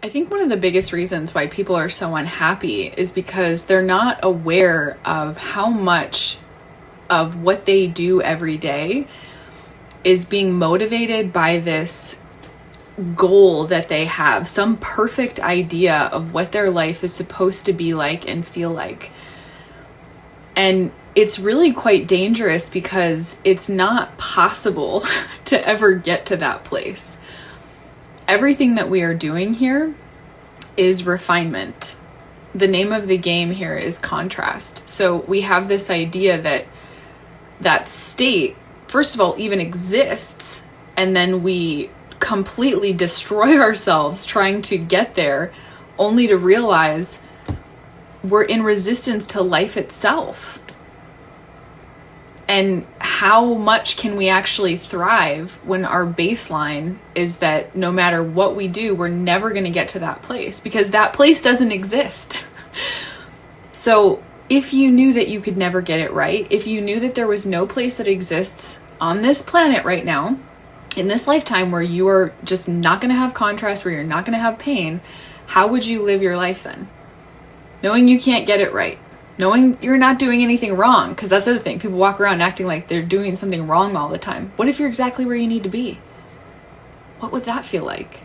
I think one of the biggest reasons why people are so unhappy is because they're not aware of how much of what they do every day is being motivated by this goal that they have, some perfect idea of what their life is supposed to be like and feel like. And it's really quite dangerous because it's not possible to ever get to that place. Everything that we are doing here is refinement. The name of the game here is contrast. So we have this idea that that state, first of all, even exists, and then we completely destroy ourselves trying to get there, only to realize we're in resistance to life itself. And how much can we actually thrive when our baseline is that no matter what we do, we're never going to get to that place because that place doesn't exist. So if you knew that you could never get it right, if you knew that there was no place that exists on this planet right now, in this lifetime where you are just not going to have contrast, where you're not going to have pain, how would you live your life then? Knowing you can't get it right. Knowing you're not doing anything wrong, because that's the other thing. People walk around acting like they're doing something wrong all the time. What if you're exactly where you need to be? What would that feel like?